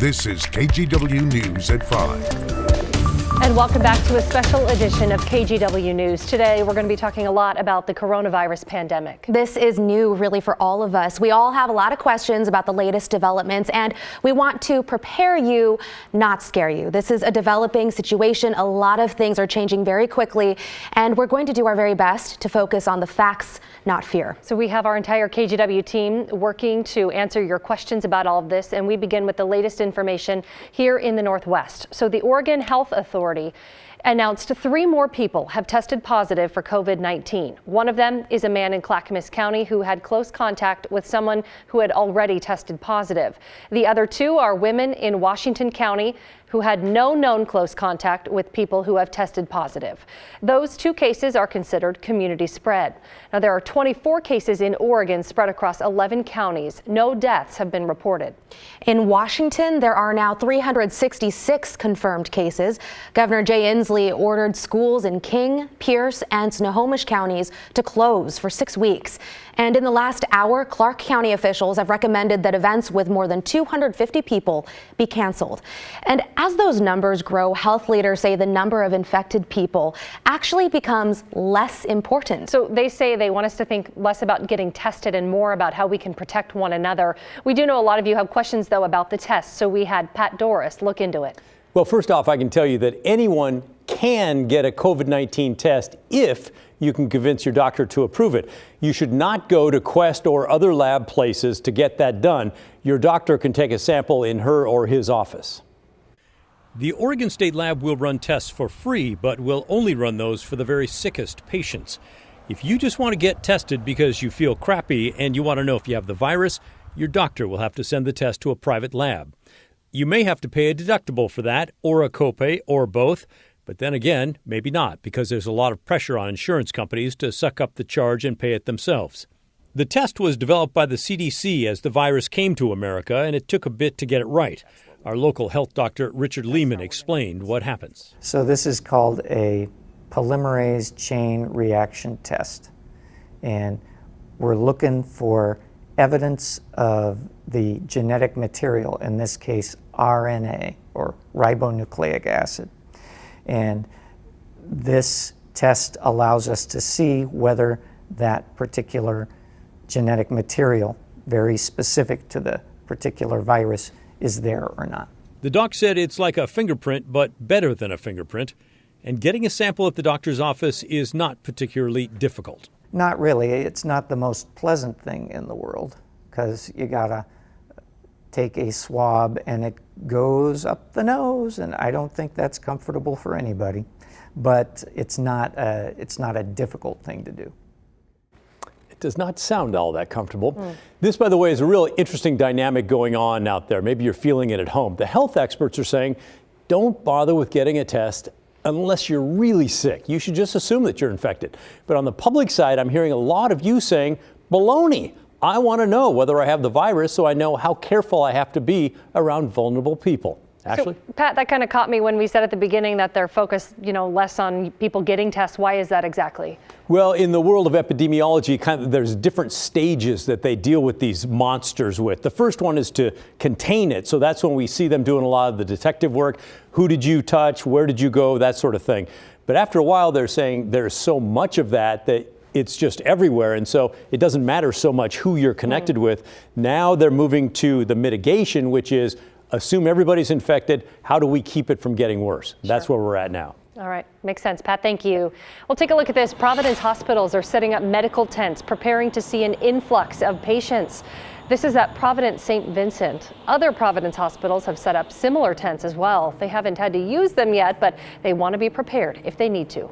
This is KGW News at 5. And welcome back to a special edition of KGW News. Today, we're going to be talking a lot about the coronavirus pandemic. This is new, really, for all of us. We all have a lot of questions about the latest developments, and we want to prepare you, not scare you. This is a developing situation. A lot of things are changing very quickly, and we're going to do our very best to focus on the facts, not fear. So we have our entire KGW team working to answer your questions about all of this, and we begin with the latest information here in the Northwest. So the Oregon Health Authority announced 3 more people have tested positive for COVID-19. One of them is a man in Clackamas County who had close contact with someone who had already tested positive. The other 2 are women in Washington County who had no known close contact with people who have tested positive. Those 2 cases are considered community spread. Now, there are 24 cases in Oregon spread across 11 counties. No deaths have been reported. In Washington, there are now 366 confirmed cases. Governor Jay Inslee ordered schools in King, Pierce, and Snohomish counties to close for 6 weeks. And in the last hour, Clark County officials have recommended that events with more than 250 people be canceled. And as those numbers grow, health leaders say the number of infected people actually becomes less important. So they say they want us to think less about getting tested and more about how we can protect one another. We do know a lot of you have questions, though, about the tests, so we had Pat Doris look into it. Well, first off, I can tell you that anyone can get a COVID-19 test if you can convince your doctor to approve it. You should not go to Quest or other lab places to get that done. Your doctor can take a sample in her or his office. The Oregon State Lab will run tests for free, but will only run those for the very sickest patients. If you just want to get tested because you feel crappy and you want to know if you have the virus, your doctor will have to send the test to a private lab. You may have to pay a deductible for that, or a copay, or both. But then again, maybe not, because there's a lot of pressure on insurance companies to suck up the charge and pay it themselves. The test was developed by the CDC as the virus came to America, and it took a bit to get it right. Our local health doctor, Richard Lehman, explained what happens. So this is called a polymerase chain reaction test. And we're looking for evidence of the genetic material, in this case RNA, or ribonucleic acid. And this test allows us to see whether that particular genetic material, very specific to the particular virus, is there or not. The doc said it's like a fingerprint, but better than a fingerprint. And getting a sample at the doctor's office is not particularly difficult. Not really. It's not the most pleasant thing in the world, because you gotta take a swab and it goes up the nose, and I don't think that's comfortable for anybody. But it's not a difficult thing to do. It does not sound all that comfortable. This, by the way, is a really interesting dynamic going on out there. Maybe you're feeling it at home. The health experts are saying, don't bother with getting a test unless you're really sick. You should just assume that you're infected. But on the public side, I'm hearing a lot of you saying, baloney. I want to know whether I have the virus so I know how careful I have to be around vulnerable people. Ashley? So, Pat, that kind of caught me when we said at the beginning that they're focused, less on people getting tests. Why is that exactly? Well, in the world of epidemiology, there's different stages that they deal with these monsters with. The first one is to contain it. So that's when we see them doing a lot of the detective work. Who did you touch? Where did you go? That sort of thing. But after a while, they're saying there's so much of that it's just everywhere, and so it doesn't matter so much who you're connected with. Now they're moving to the mitigation, which is assume everybody's infected. How do we keep it from getting worse? Sure. That's where we're at now. All right. Makes sense, Pat. Thank you. Well, take a look at this. Providence hospitals are setting up medical tents, preparing to see an influx of patients. This is at Providence St. Vincent. Other Providence hospitals have set up similar tents as well. They haven't had to use them yet, but they want to be prepared if they need to.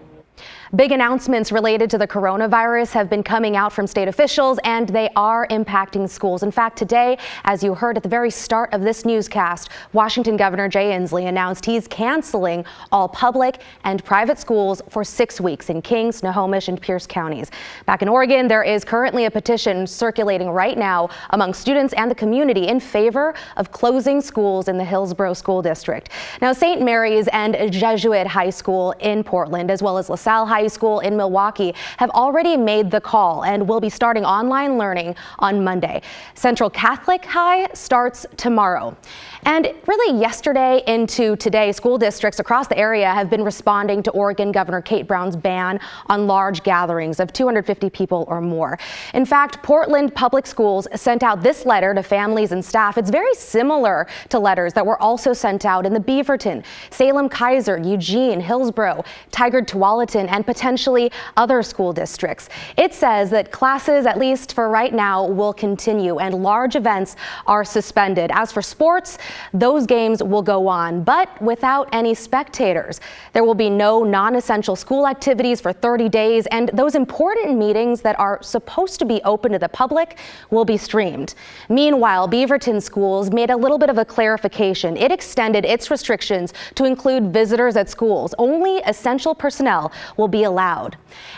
Big announcements related to the coronavirus have been coming out from state officials, and they are impacting schools. In fact, today, as you heard at the very start of this newscast, Washington Governor Jay Inslee announced he's canceling all public and private schools for 6 weeks in King, Snohomish, and Pierce counties. Back in Oregon, there is currently a petition circulating right now among students and the community in favor of closing schools in the Hillsborough School District. Now, St. Mary's and Jesuit High School in Portland, as well as LaSalle High High School in Milwaukee have already made the call and will be starting online learning on Monday. Central Catholic High starts tomorrow. And really yesterday into today, school districts across the area have been responding to Oregon Governor Kate Brown's ban on large gatherings of 250 people or more. In fact, Portland Public Schools sent out this letter to families and staff. It's very similar to letters that were also sent out in the Beaverton, Salem Kaiser, Eugene, Hillsborough, Tigard Tualatin, and potentially other school districts. It says that classes, at least for right now, will continue and large events are suspended. As for sports, those games will go on, but without any spectators. There will be no non-essential school activities for 30 days, and those important meetings that are supposed to be open to the public will be streamed. Meanwhile, Beaverton Schools made a little bit of a clarification. It extended its restrictions to include visitors at schools. Only essential personnel will be allowed.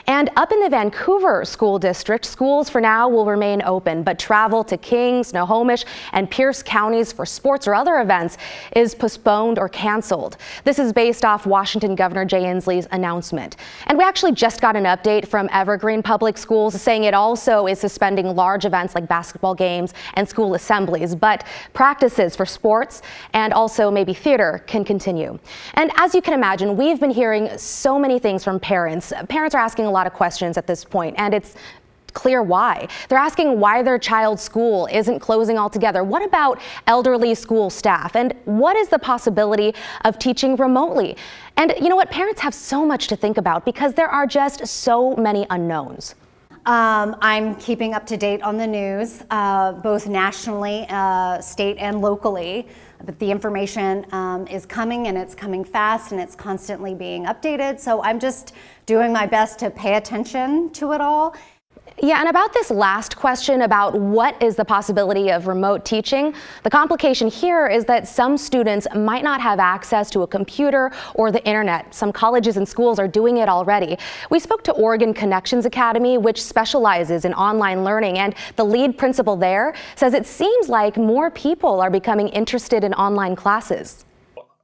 And up in the Vancouver School District, schools for now will remain open, but travel to King, Snohomish, and Pierce counties for sports or other events is postponed or canceled. This is based off Washington Governor Jay Inslee's announcement. And we actually just got an update from Evergreen Public Schools saying it also is suspending large events like basketball games and school assemblies, but practices for sports and also maybe theater can continue. And as you can imagine, we've been hearing so many things from parents. Parents are asking a lot of questions at this point, and it's clear why. They're asking why their child's school isn't closing altogether. What about elderly school staff? And what is the possibility of teaching remotely? And you know what? Parents have so much to think about because there are just so many unknowns. I'm keeping up to date on the news, both nationally, state and locally. But the information is coming, and it's coming fast, and it's constantly being updated. So I'm just doing my best to pay attention to it all. Yeah, and about this last question about what is the possibility of remote teaching, the complication here is that some students might not have access to a computer or the internet. Some colleges and schools are doing it already. We spoke to Oregon Connections Academy, which specializes in online learning, and the lead principal there says it seems like more people are becoming interested in online classes.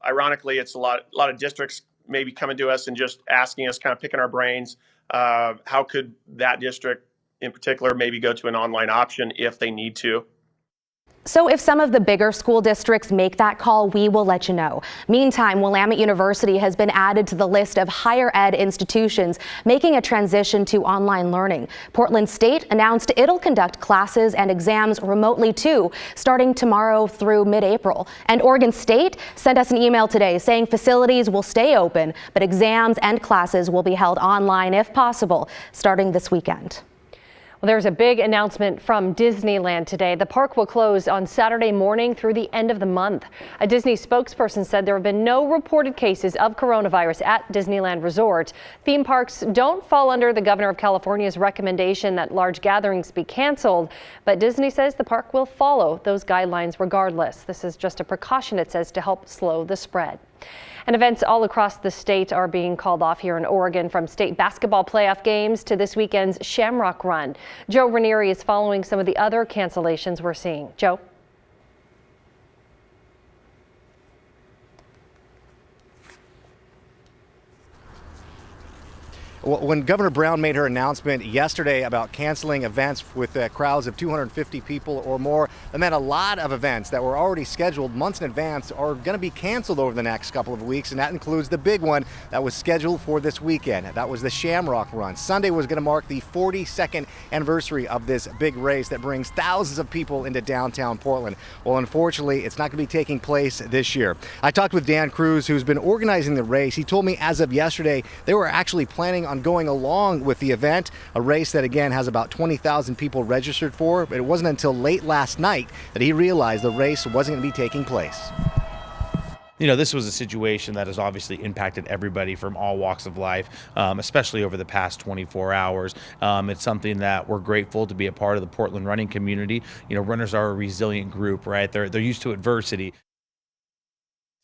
Ironically, it's a lot of districts maybe coming to us and just asking us, kind of picking our brains, how could that district in particular maybe go to an online option if they need to. So if some of the bigger school districts make that call, we will let you know. Meantime, Willamette University has been added to the list of higher ed institutions making a transition to online learning. Portland State announced it'll conduct classes and exams remotely too, starting tomorrow through mid-April. And Oregon State sent us an email today saying facilities will stay open, but exams and classes will be held online if possible, starting this weekend. Well, there's a big announcement from Disneyland today. The park will close on Saturday morning through the end of the month. A Disney spokesperson said there have been no reported cases of coronavirus at Disneyland Resort. Theme parks don't fall under the governor of California's recommendation that large gatherings be canceled, but Disney says the park will follow those guidelines regardless. This is just a precaution, it says, to help slow the spread. And events all across the state are being called off here in Oregon, from state basketball playoff games to this weekend's Shamrock Run. Joe Ranieri is following some of the other cancellations we're seeing. Joe? When Governor Brown made her announcement yesterday about canceling events with crowds of 250 people or more, that meant a lot of events that were already scheduled months in advance are going to be canceled over the next couple of weeks, and that includes the big one that was scheduled for this weekend. That was the Shamrock Run. Sunday was going to mark the 42nd anniversary of this big race that brings thousands of people into downtown Portland. Well, unfortunately, it's not going to be taking place this year. I talked with Dan Cruz, who's been organizing the race. He told me as of yesterday, they were actually planning on going along with the event, a race that again has about 20,000 people registered for, but it wasn't until late last night that he realized the race wasn't going to be taking place. You know, this was a situation that has obviously impacted everybody from all walks of life, especially over the past 24 hours. It's something that we're grateful to be a part of the Portland running community. You know, runners are a resilient group, right? They're used to adversity.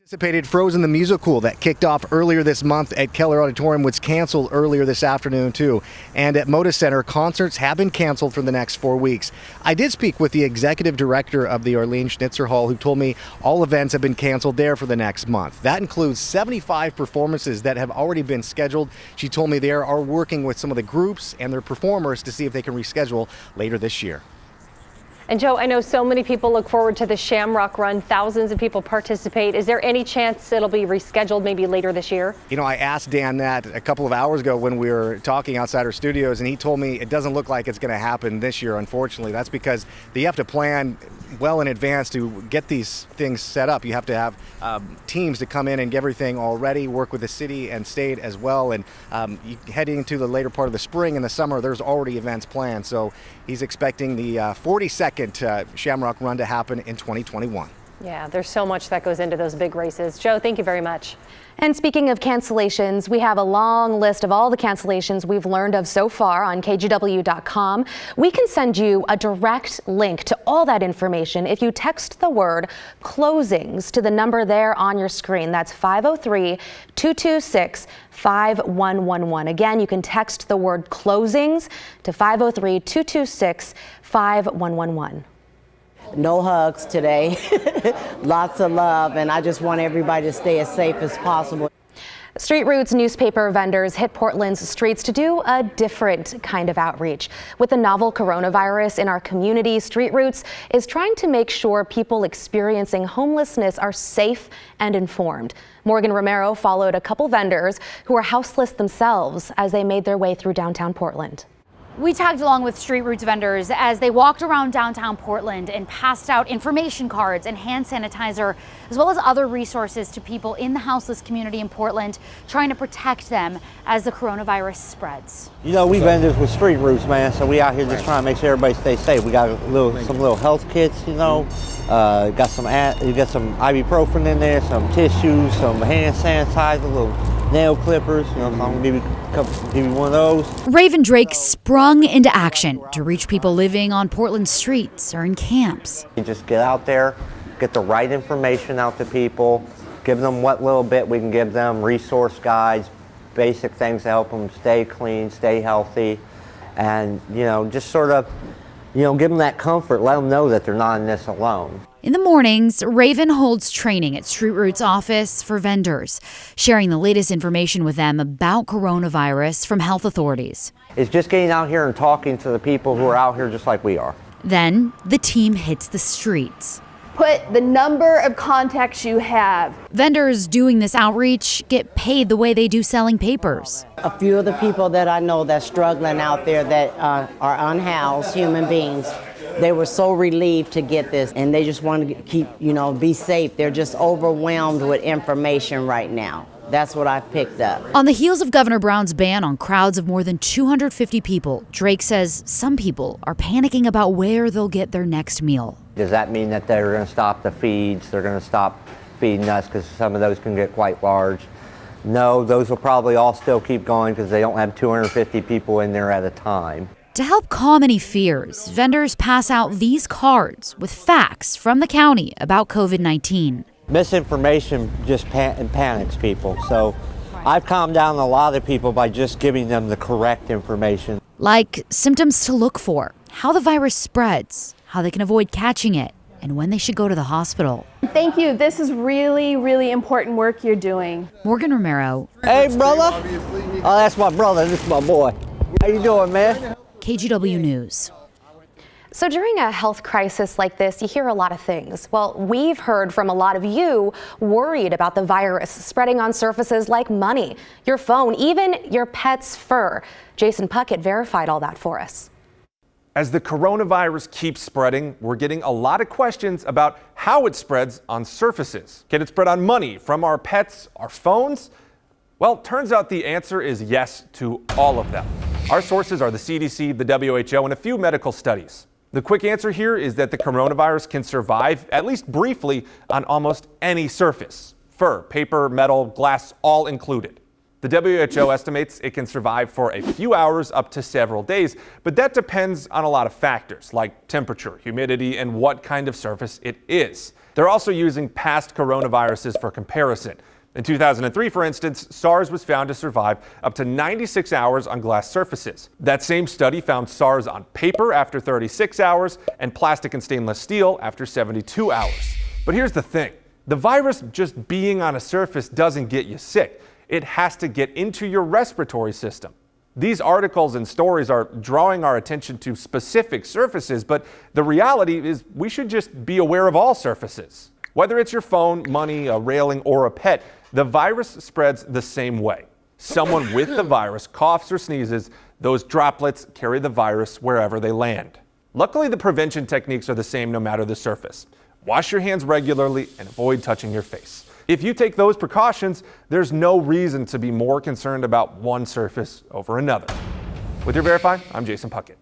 Anticipated Frozen the Musical that kicked off earlier this month at Keller Auditorium was canceled earlier this afternoon too. And at Moda Center, concerts have been canceled for the next 4 weeks. I did speak with the executive director of the Arlene Schnitzer Hall, who told me all events have been canceled there for the next month. That includes 75 performances that have already been scheduled. She told me they are working with some of the groups and their performers to see if they can reschedule later this year. And Joe, I know so many people look forward to the Shamrock Run. Thousands of people participate. Is there any chance it'll be rescheduled maybe later this year? You know, I asked Dan that a couple of hours ago when we were talking outside our studios, and he told me it doesn't look like it's going to happen this year, unfortunately. That's because you have to plan well in advance to get these things set up. You have to have teams to come in and get everything all ready, work with the city and state as well. And heading into the later part of the spring and the summer, there's already events planned. So he's expecting the 42nd Shamrock Run to happen in 2021. Yeah, there's so much that goes into those big races. Joe, thank you very much. And speaking of cancellations, we have a long list of all the cancellations we've learned of so far on kgw.com. We can send you a direct link to all that information if you text the word closings to the number there on your screen. That's 503-226-5111. Again, you can text the word closings to 503-226-5111. No hugs today. Lots of love, and I just want everybody to stay as safe as possible. Street Roots newspaper vendors hit Portland's streets to do a different kind of outreach. With the novel coronavirus in our community, Street Roots is trying to make sure people experiencing homelessness are safe and informed. Morgan Romero followed a couple vendors who are houseless themselves as they made their way through downtown Portland. We tagged along with Street Roots vendors as they walked around downtown Portland and passed out information cards and hand sanitizer, as well as other resources to people in the houseless community in Portland, trying to protect them as the coronavirus spreads. You know, we vendors with Street Roots, man, so we out here just trying to make sure everybody stays safe. We got some little health kits, you know, you got some ibuprofen in there, some tissues, some hand sanitizer, little nail clippers, you know, so I'm gonna give you one of those. Raven Drake sprung into action to reach people living on Portland streets or in camps. You just get out there, get the right information out to people, give them what little bit we can give them, resource guides, basic things to help them stay clean, stay healthy, and, you know, just sort of, you know, give them that comfort, let them know that they're not in this alone. In the mornings, Raven holds training at Street Roots' office for vendors, sharing the latest information with them about coronavirus from health authorities. It's just getting out here and talking to the people who are out here just like we are. Then the team hits the streets. Put the number of contacts you have. Vendors doing this outreach get paid the way they do selling papers. A few of the people that I know that's struggling out there that are unhoused human beings, they were so relieved to get this, and they just want to keep, you know, be safe. They're just overwhelmed with information right now. That's what I picked up. On the heels of Governor Brown's ban on crowds of more than 250 people, Drake says some people are panicking about where they'll get their next meal. Does that mean that they're going to stop the feeds? They're going to stop feeding us because some of those can get quite large? No, those will probably all still keep going because they don't have 250 people in there at a time. To help calm any fears, vendors pass out these cards with facts from the county about COVID-19. Misinformation just panics people, so I've calmed down a lot of people by just giving them the correct information. Like symptoms to look for, how the virus spreads, how they can avoid catching it, and when they should go to the hospital. Thank you. This is really, really important work you're doing. Morgan Romero. Hey, brother. Oh, that's my brother. This is my boy. How you doing, man? KGW News. So during a health crisis like this, you hear a lot of things. Well, we've heard from a lot of you worried about the virus spreading on surfaces like money, your phone, even your pet's fur. Jason Puckett verified all that for us. As the coronavirus keeps spreading, we're getting a lot of questions about how it spreads on surfaces. Can it spread on money, from our pets, our phones? Well, turns out the answer is yes to all of them. Our sources are the CDC, the WHO, and a few medical studies. The quick answer here is that the coronavirus can survive, at least briefly, on almost any surface. Fur, paper, metal, glass, all included. The WHO estimates it can survive for a few hours up to several days, but that depends on a lot of factors like temperature, humidity, and what kind of surface it is. They're also using past coronaviruses for comparison. In 2003, for instance, SARS was found to survive up to 96 hours on glass surfaces. That same study found SARS on paper after 36 hours and plastic and stainless steel after 72 hours. But here's the thing. The virus just being on a surface doesn't get you sick. It has to get into your respiratory system. These articles and stories are drawing our attention to specific surfaces, but the reality is we should just be aware of all surfaces. Whether it's your phone, money, a railing, or a pet, the virus spreads the same way. Someone with the virus coughs or sneezes, those droplets carry the virus wherever they land. Luckily, the prevention techniques are the same no matter the surface. Wash your hands regularly and avoid touching your face. If you take those precautions, there's no reason to be more concerned about one surface over another. With your Verify, I'm Jason Puckett.